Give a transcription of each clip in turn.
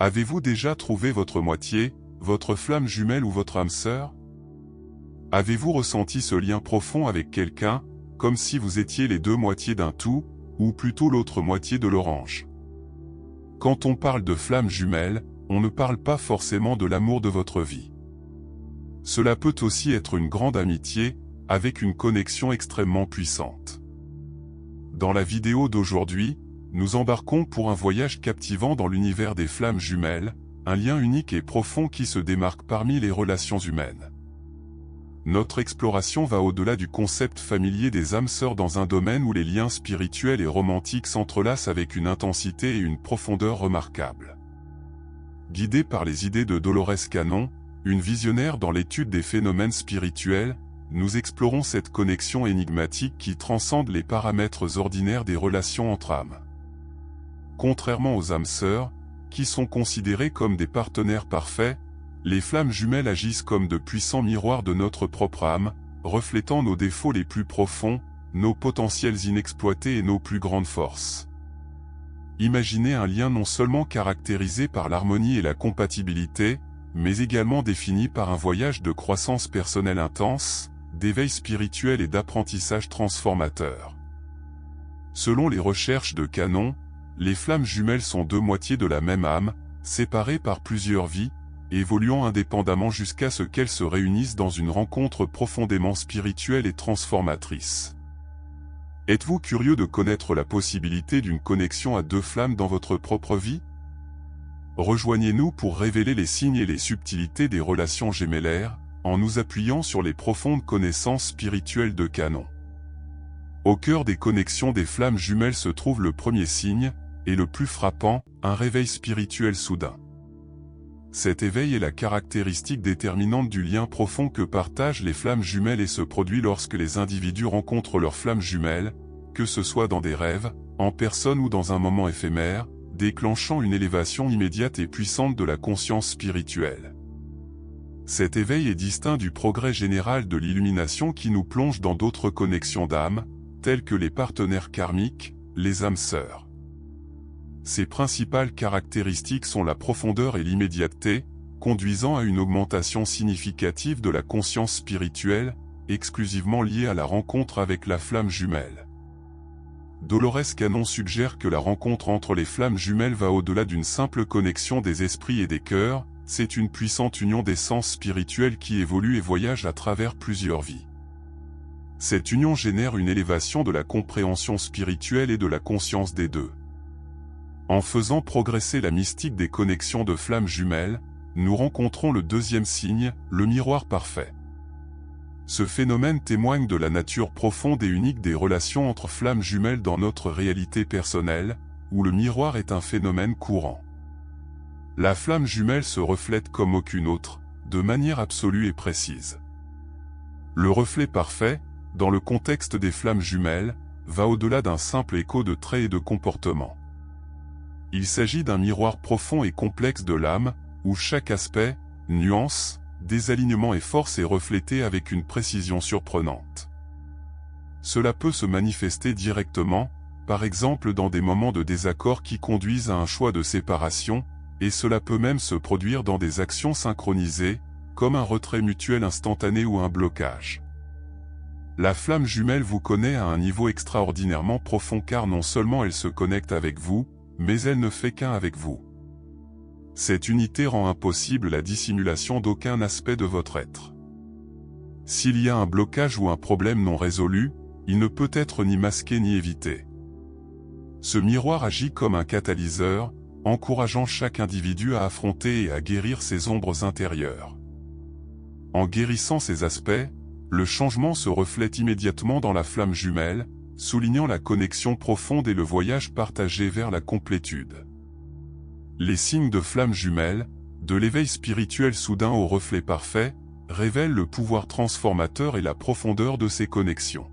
Avez-vous déjà trouvé votre moitié, votre flamme jumelle ou votre âme sœur? Avez-vous ressenti ce lien profond avec quelqu'un, comme si vous étiez les deux moitiés d'un tout, ou plutôt l'autre moitié de l'orange? Quand on parle de flamme jumelle, on ne parle pas forcément de l'amour de votre vie. Cela peut aussi être une grande amitié, avec une connexion extrêmement puissante. Dans la vidéo d'aujourd'hui, nous embarquons pour un voyage captivant dans l'univers des flammes jumelles, un lien unique et profond qui se démarque parmi les relations humaines. Notre exploration va au-delà du concept familier des âmes sœurs dans un domaine où les liens spirituels et romantiques s'entrelacent avec une intensité et une profondeur remarquables. Guidée par les idées de Dolores Cannon, une visionnaire dans l'étude des phénomènes spirituels, nous explorons cette connexion énigmatique qui transcende les paramètres ordinaires des relations entre âmes. Contrairement aux âmes sœurs, qui sont considérées comme des partenaires parfaits, les flammes jumelles agissent comme de puissants miroirs de notre propre âme, reflétant nos défauts les plus profonds, nos potentiels inexploités et nos plus grandes forces. Imaginez un lien non seulement caractérisé par l'harmonie et la compatibilité, mais également défini par un voyage de croissance personnelle intense, d'éveil spirituel et d'apprentissage transformateur. Selon les recherches de Cannon, les flammes jumelles sont deux moitiés de la même âme, séparées par plusieurs vies, évoluant indépendamment jusqu'à ce qu'elles se réunissent dans une rencontre profondément spirituelle et transformatrice. Êtes-vous curieux de connaître la possibilité d'une connexion à deux flammes dans votre propre vie? Rejoignez-nous pour révéler les signes et les subtilités des relations gémellaires, en nous appuyant sur les profondes connaissances spirituelles de Cannon. Au cœur des connexions des flammes jumelles se trouve le premier signe, et le plus frappant, un réveil spirituel soudain. Cet éveil est la caractéristique déterminante du lien profond que partagent les flammes jumelles et se produit lorsque les individus rencontrent leurs flammes jumelles, que ce soit dans des rêves, en personne ou dans un moment éphémère, déclenchant une élévation immédiate et puissante de la conscience spirituelle. Cet éveil est distinct du progrès général de l'illumination qui nous plonge dans d'autres connexions d'âme, telles que les partenaires karmiques, les âmes sœurs. Ses principales caractéristiques sont la profondeur et l'immédiateté, conduisant à une augmentation significative de la conscience spirituelle, exclusivement liée à la rencontre avec la flamme jumelle. Dolores Cannon suggère que la rencontre entre les flammes jumelles va au-delà d'une simple connexion des esprits et des cœurs, c'est une puissante union d'essence spirituelle qui évolue et voyage à travers plusieurs vies. Cette union génère une élévation de la compréhension spirituelle et de la conscience des deux. En faisant progresser la mystique des connexions de flammes jumelles, nous rencontrons le deuxième signe, le miroir parfait. Ce phénomène témoigne de la nature profonde et unique des relations entre flammes jumelles dans notre réalité personnelle, où le miroir est un phénomène courant. La flamme jumelle se reflète comme aucune autre, de manière absolue et précise. Le reflet parfait, dans le contexte des flammes jumelles, va au-delà d'un simple écho de traits et de comportements. Il s'agit d'un miroir profond et complexe de l'âme, où chaque aspect, nuance, désalignement et force est reflété avec une précision surprenante. Cela peut se manifester directement, par exemple dans des moments de désaccord qui conduisent à un choix de séparation, et cela peut même se produire dans des actions synchronisées, comme un retrait mutuel instantané ou un blocage. La flamme jumelle vous connaît à un niveau extraordinairement profond car non seulement elle se connecte avec vous, mais elle ne fait qu'un avec vous. Cette unité rend impossible la dissimulation d'aucun aspect de votre être. S'il y a un blocage ou un problème non résolu, il ne peut être ni masqué ni évité. Ce miroir agit comme un catalyseur, encourageant chaque individu à affronter et à guérir ses ombres intérieures. En guérissant ces aspects, le changement se reflète immédiatement dans la flamme jumelle, soulignant la connexion profonde et le voyage partagé vers la complétude. Les signes de flamme jumelle, de l'éveil spirituel soudain au reflet parfait, révèlent le pouvoir transformateur et la profondeur de ces connexions.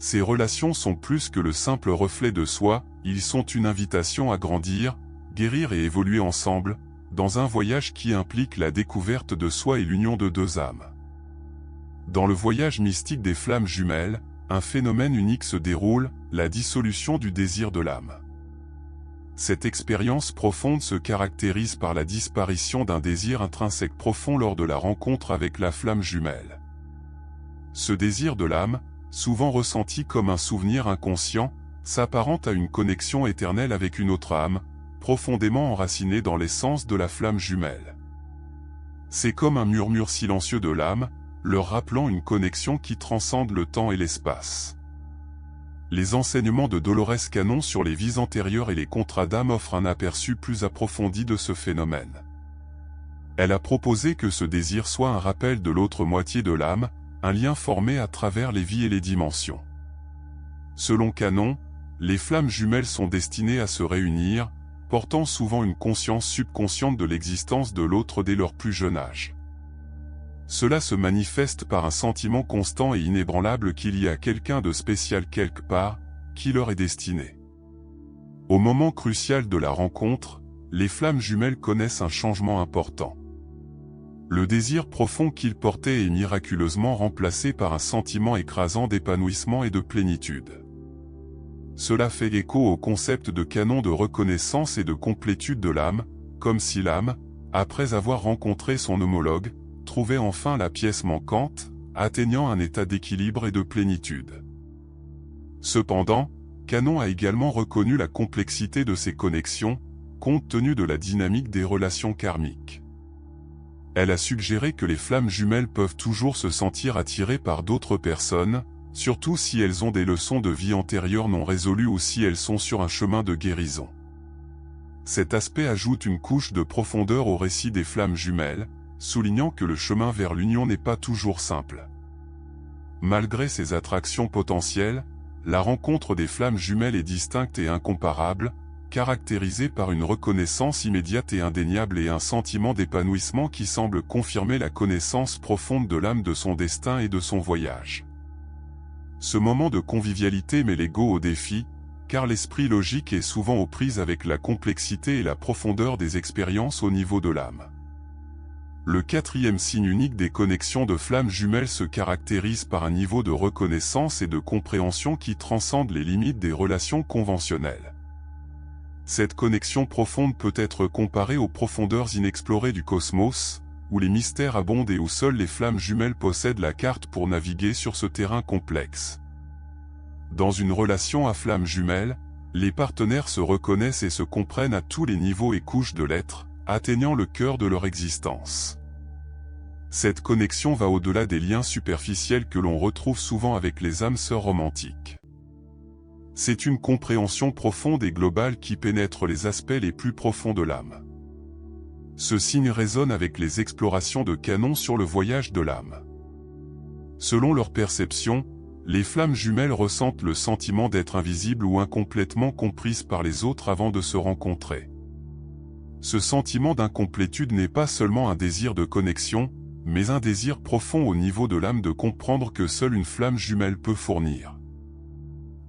Ces relations sont plus que le simple reflet de soi, ils sont une invitation à grandir, guérir et évoluer ensemble, dans un voyage qui implique la découverte de soi et l'union de deux âmes. Dans le voyage mystique des flammes jumelles, un phénomène unique se déroule, la dissolution du désir de l'âme. Cette expérience profonde se caractérise par la disparition d'un désir intrinsèque profond lors de la rencontre avec la flamme jumelle. Ce désir de l'âme, souvent ressenti comme un souvenir inconscient, s'apparente à une connexion éternelle avec une autre âme, profondément enracinée dans l'essence de la flamme jumelle. C'est comme un murmure silencieux de l'âme, leur rappelant une connexion qui transcende le temps et l'espace. Les enseignements de Dolores Cannon sur les vies antérieures et les contrats d'âme offrent un aperçu plus approfondi de ce phénomène. Elle a proposé que ce désir soit un rappel de l'autre moitié de l'âme, un lien formé à travers les vies et les dimensions. Selon Cannon, les flammes jumelles sont destinées à se réunir, portant souvent une conscience subconsciente de l'existence de l'autre dès leur plus jeune âge. Cela se manifeste par un sentiment constant et inébranlable qu'il y a quelqu'un de spécial quelque part, qui leur est destiné. Au moment crucial de la rencontre, les flammes jumelles connaissent un changement important. Le désir profond qu'ils portaient est miraculeusement remplacé par un sentiment écrasant d'épanouissement et de plénitude. Cela fait écho au concept de Cannon de reconnaissance et de complétude de l'âme, comme si l'âme, après avoir rencontré son homologue, trouvait enfin la pièce manquante, atteignant un état d'équilibre et de plénitude. Cependant, Cannon a également reconnu la complexité de ces connexions, compte tenu de la dynamique des relations karmiques. Elle a suggéré que les flammes jumelles peuvent toujours se sentir attirées par d'autres personnes, surtout si elles ont des leçons de vie antérieures non résolues ou si elles sont sur un chemin de guérison. Cet aspect ajoute une couche de profondeur au récit des flammes jumelles, soulignant que le chemin vers l'union n'est pas toujours simple. Malgré ces attractions potentielles, la rencontre des flammes jumelles est distincte et incomparable, caractérisée par une reconnaissance immédiate et indéniable et un sentiment d'épanouissement qui semble confirmer la connaissance profonde de l'âme de son destin et de son voyage. Ce moment de convivialité met l'ego au défi, car l'esprit logique est souvent aux prises avec la complexité et la profondeur des expériences au niveau de l'âme. Le quatrième signe unique des connexions de flammes jumelles se caractérise par un niveau de reconnaissance et de compréhension qui transcende les limites des relations conventionnelles. Cette connexion profonde peut être comparée aux profondeurs inexplorées du cosmos, où les mystères abondent et où seules les flammes jumelles possèdent la carte pour naviguer sur ce terrain complexe. Dans une relation à flammes jumelles, les partenaires se reconnaissent et se comprennent à tous les niveaux et couches de l'être, atteignant le cœur de leur existence. Cette connexion va au-delà des liens superficiels que l'on retrouve souvent avec les âmes sœurs romantiques. C'est une compréhension profonde et globale qui pénètre les aspects les plus profonds de l'âme. Ce signe résonne avec les explorations de Cannon sur le voyage de l'âme. Selon leur perception, les flammes jumelles ressentent le sentiment d'être invisibles ou incomplètement comprises par les autres avant de se rencontrer. Ce sentiment d'incomplétude n'est pas seulement un désir de connexion, mais un désir profond au niveau de l'âme de comprendre que seule une flamme jumelle peut fournir.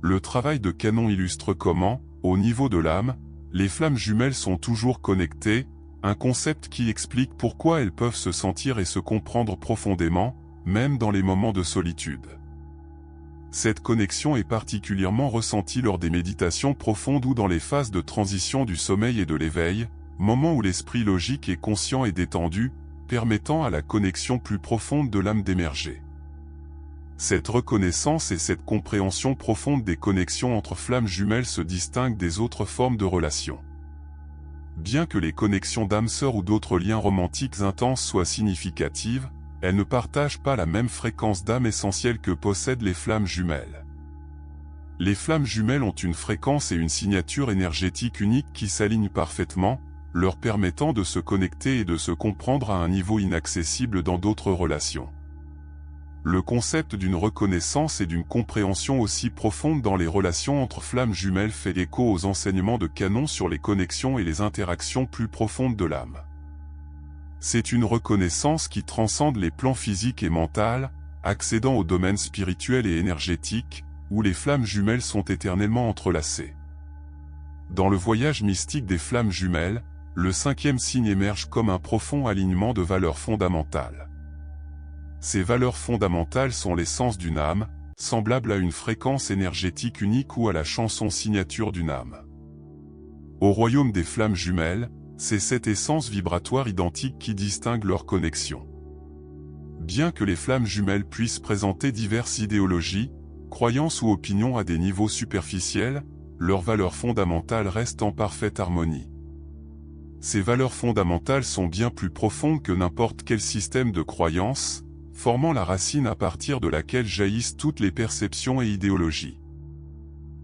Le travail de Cannon illustre comment, au niveau de l'âme, les flammes jumelles sont toujours connectées, un concept qui explique pourquoi elles peuvent se sentir et se comprendre profondément, même dans les moments de solitude. Cette connexion est particulièrement ressentie lors des méditations profondes ou dans les phases de transition du sommeil et de l'éveil, moment où l'esprit logique est conscient et détendu, permettant à la connexion plus profonde de l'âme d'émerger. Cette reconnaissance et cette compréhension profonde des connexions entre flammes jumelles se distinguent des autres formes de relations. Bien que les connexions d'âmes sœurs ou d'autres liens romantiques intenses soient significatives, elles ne partagent pas la même fréquence d'âme essentielle que possèdent les flammes jumelles. Les flammes jumelles ont une fréquence et une signature énergétique unique qui s'alignent parfaitement, leur permettant de se connecter et de se comprendre à un niveau inaccessible dans d'autres relations. Le concept d'une reconnaissance et d'une compréhension aussi profonde dans les relations entre flammes jumelles fait écho aux enseignements de Cannon sur les connexions et les interactions plus profondes de l'âme. C'est une reconnaissance qui transcende les plans physiques et mentaux, accédant au domaine spirituel et énergétique, où les flammes jumelles sont éternellement entrelacées. Dans le voyage mystique des flammes jumelles, le cinquième signe émerge comme un profond alignement de valeurs fondamentales. Ces valeurs fondamentales sont l'essence d'une âme, semblable à une fréquence énergétique unique ou à la chanson signature d'une âme. Au royaume des flammes jumelles, c'est cette essence vibratoire identique qui distingue leur connexion. Bien que les flammes jumelles puissent présenter diverses idéologies, croyances ou opinions à des niveaux superficiels, leurs valeurs fondamentales restent en parfaite harmonie. Ces valeurs fondamentales sont bien plus profondes que n'importe quel système de croyances, formant la racine à partir de laquelle jaillissent toutes les perceptions et idéologies.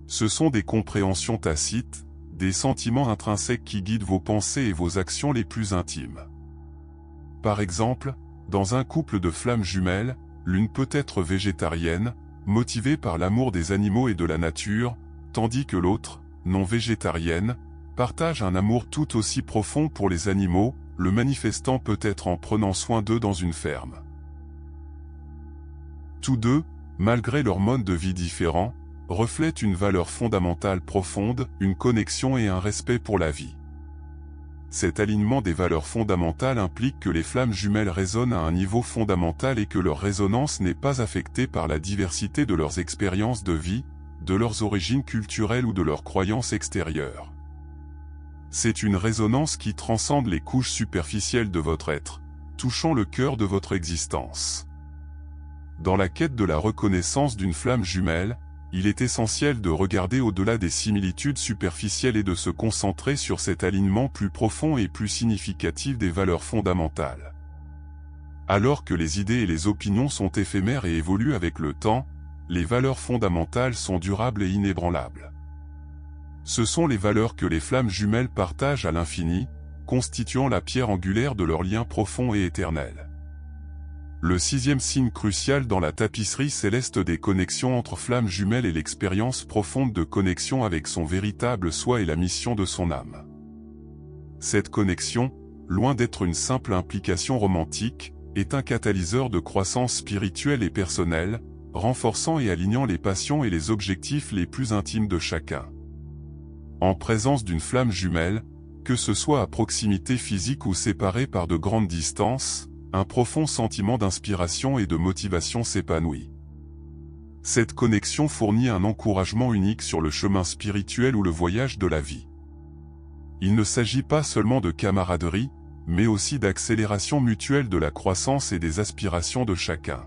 Ce sont des compréhensions tacites, des sentiments intrinsèques qui guident vos pensées et vos actions les plus intimes. Par exemple, dans un couple de flammes jumelles, l'une peut être végétarienne, motivée par l'amour des animaux et de la nature, tandis que l'autre, non végétarienne, partage un amour tout aussi profond pour les animaux, le manifestant peut-être en prenant soin d'eux dans une ferme. Tous deux, malgré leur mode de vie différents, reflètent une valeur fondamentale profonde, une connexion et un respect pour la vie. Cet alignement des valeurs fondamentales implique que les flammes jumelles résonnent à un niveau fondamental et que leur résonance n'est pas affectée par la diversité de leurs expériences de vie, de leurs origines culturelles ou de leurs croyances extérieures. C'est une résonance qui transcende les couches superficielles de votre être, touchant le cœur de votre existence. Dans la quête de la reconnaissance d'une flamme jumelle, il est essentiel de regarder au-delà des similitudes superficielles et de se concentrer sur cet alignement plus profond et plus significatif des valeurs fondamentales. Alors que les idées et les opinions sont éphémères et évoluent avec le temps, les valeurs fondamentales sont durables et inébranlables. Ce sont les valeurs que les flammes jumelles partagent à l'infini, constituant la pierre angulaire de leur lien profond et éternel. Le sixième signe crucial dans la tapisserie céleste des connexions entre flammes jumelles est l'expérience profonde de connexion avec son véritable soi et la mission de son âme. Cette connexion, loin d'être une simple implication romantique, est un catalyseur de croissance spirituelle et personnelle, renforçant et alignant les passions et les objectifs les plus intimes de chacun. En présence d'une flamme jumelle, que ce soit à proximité physique ou séparée par de grandes distances, un profond sentiment d'inspiration et de motivation s'épanouit. Cette connexion fournit un encouragement unique sur le chemin spirituel ou le voyage de la vie. Il ne s'agit pas seulement de camaraderie, mais aussi d'accélération mutuelle de la croissance et des aspirations de chacun.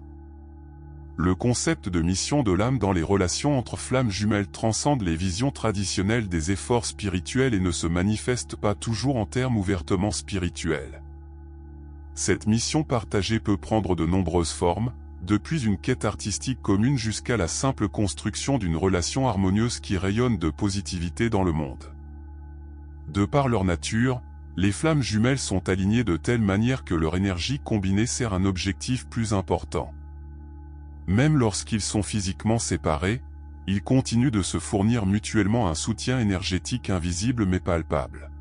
Le concept de mission de l'âme dans les relations entre flammes jumelles transcende les visions traditionnelles des efforts spirituels et ne se manifeste pas toujours en termes ouvertement spirituels. Cette mission partagée peut prendre de nombreuses formes, depuis une quête artistique commune jusqu'à la simple construction d'une relation harmonieuse qui rayonne de positivité dans le monde. De par leur nature, les flammes jumelles sont alignées de telle manière que leur énergie combinée sert un objectif plus important. Même lorsqu'ils sont physiquement séparés, ils continuent de se fournir mutuellement un soutien énergétique invisible mais palpable.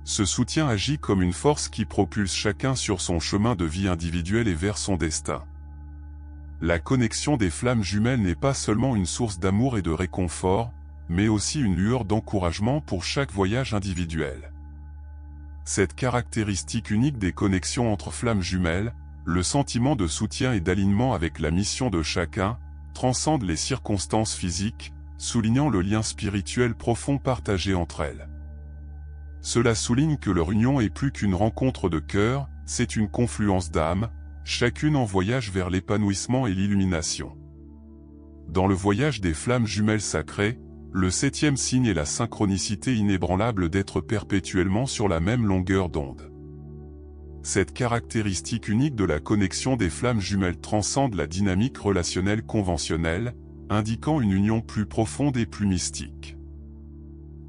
Ce soutien agit comme une force qui propulse chacun sur son chemin de vie individuel et vers son destin. La connexion des flammes jumelles n'est pas seulement une source d'amour et de réconfort, mais aussi une lueur d'encouragement pour chaque voyage individuel. Cette caractéristique unique des connexions entre flammes jumelles, le sentiment de soutien et d'alignement avec la mission de chacun, transcende les circonstances physiques, soulignant le lien spirituel profond partagé entre elles. Cela souligne que leur union est plus qu'une rencontre de cœur, c'est une confluence d'âmes, chacune en voyage vers l'épanouissement et l'illumination. Dans le voyage des flammes jumelles sacrées, le septième signe est la synchronicité inébranlable d'être perpétuellement sur la même longueur d'onde. Cette caractéristique unique de la connexion des flammes jumelles transcende la dynamique relationnelle conventionnelle, indiquant une union plus profonde et plus mystique.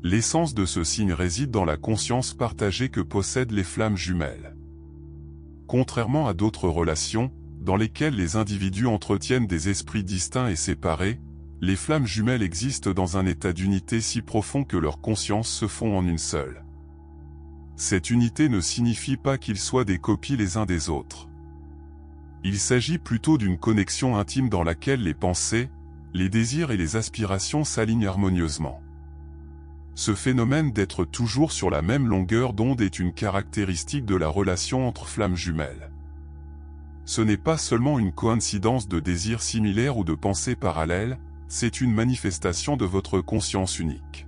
L'essence de ce signe réside dans la conscience partagée que possèdent les flammes jumelles. Contrairement à d'autres relations, dans lesquelles les individus entretiennent des esprits distincts et séparés, les flammes jumelles existent dans un état d'unité si profond que leurs consciences se font en une seule. Cette unité ne signifie pas qu'ils soient des copies les uns des autres. Il s'agit plutôt d'une connexion intime dans laquelle les pensées, les désirs et les aspirations s'alignent harmonieusement. Ce phénomène d'être toujours sur la même longueur d'onde est une caractéristique de la relation entre flammes jumelles. Ce n'est pas seulement une coïncidence de désirs similaires ou de pensées parallèles, c'est une manifestation de votre conscience unique.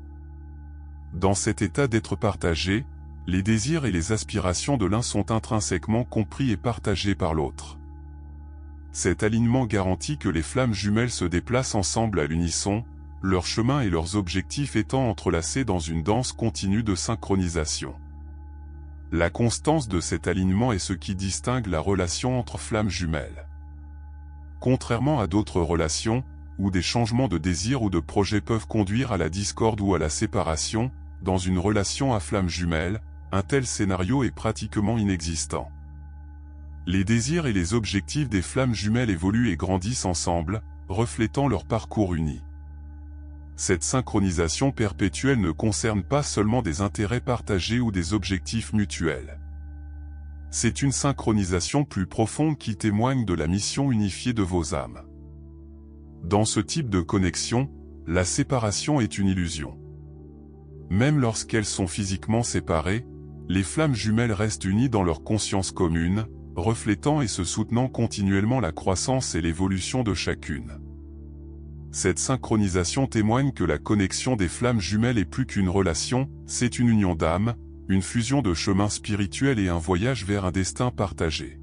Dans cet état d'être partagé, les désirs et les aspirations de l'un sont intrinsèquement compris et partagés par l'autre. Cet alignement garantit que les flammes jumelles se déplacent ensemble à l'unisson, leurs chemins et leurs objectifs étant entrelacés dans une danse continue de synchronisation. La constance de cet alignement est ce qui distingue la relation entre flammes jumelles. Contrairement à d'autres relations, où des changements de désir ou de projet peuvent conduire à la discorde ou à la séparation, dans une relation à flammes jumelles, un tel scénario est pratiquement inexistant. Les désirs et les objectifs des flammes jumelles évoluent et grandissent ensemble, reflétant leur parcours uni. Cette synchronisation perpétuelle ne concerne pas seulement des intérêts partagés ou des objectifs mutuels. C'est une synchronisation plus profonde qui témoigne de la mission unifiée de vos âmes. Dans ce type de connexion, la séparation est une illusion. Même lorsqu'elles sont physiquement séparées, les flammes jumelles restent unies dans leur conscience commune, reflétant et se soutenant continuellement la croissance et l'évolution de chacune. Cette synchronisation témoigne que la connexion des flammes jumelles est plus qu'une relation, c'est une union d'âme, une fusion de chemins spirituels et un voyage vers un destin partagé.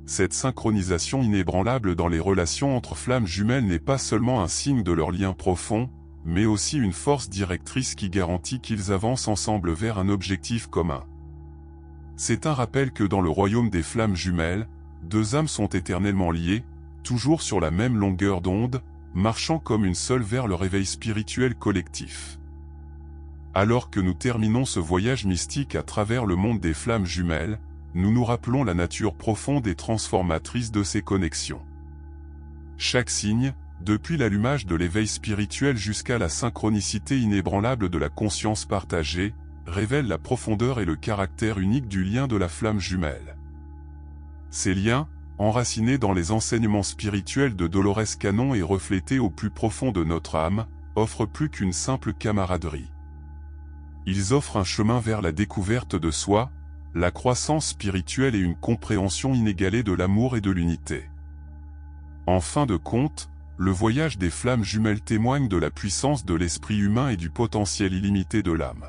Cette synchronisation inébranlable dans les relations entre flammes jumelles n'est pas seulement un signe de leur lien profond, mais aussi une force directrice qui garantit qu'ils avancent ensemble vers un objectif commun. C'est un rappel que dans le royaume des flammes jumelles, deux âmes sont éternellement liées, toujours sur la même longueur d'onde, marchant comme une seule vers le réveil spirituel collectif. Alors que nous terminons ce voyage mystique à travers le monde des flammes jumelles, nous nous rappelons la nature profonde et transformatrice de ces connexions. Chaque signe, depuis l'allumage de l'éveil spirituel jusqu'à la synchronicité inébranlable de la conscience partagée, révèle la profondeur et le caractère unique du lien de la flamme jumelle. Ces liens, enracinés dans les enseignements spirituels de Dolores Cannon et reflétés au plus profond de notre âme, offrent plus qu'une simple camaraderie. Ils offrent un chemin vers la découverte de soi, la croissance spirituelle et une compréhension inégalée de l'amour et de l'unité. En fin de compte, le voyage des flammes jumelles témoigne de la puissance de l'esprit humain et du potentiel illimité de l'âme.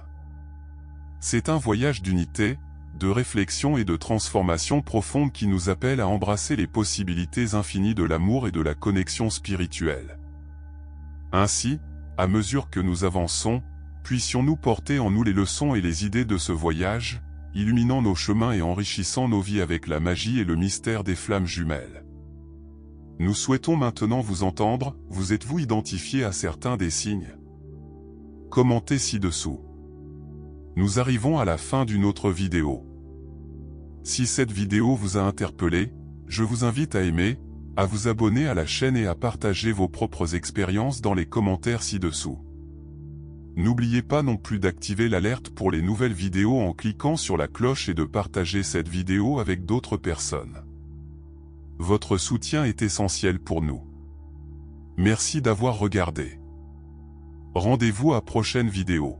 C'est un voyage d'unité, de réflexion et de transformation profonde qui nous appelle à embrasser les possibilités infinies de l'amour et de la connexion spirituelle. Ainsi, à mesure que nous avançons, puissions-nous porter en nous les leçons et les idées de ce voyage, illuminant nos chemins et enrichissant nos vies avec la magie et le mystère des flammes jumelles. Nous souhaitons maintenant vous entendre, vous êtes-vous identifié à certains des signes? Commentez ci-dessous. Nous arrivons à la fin d'une autre vidéo. Si cette vidéo vous a interpellé, je vous invite à aimer, à vous abonner à la chaîne et à partager vos propres expériences dans les commentaires ci-dessous. N'oubliez pas non plus d'activer l'alerte pour les nouvelles vidéos en cliquant sur la cloche et de partager cette vidéo avec d'autres personnes. Votre soutien est essentiel pour nous. Merci d'avoir regardé. Rendez-vous à prochaine vidéo.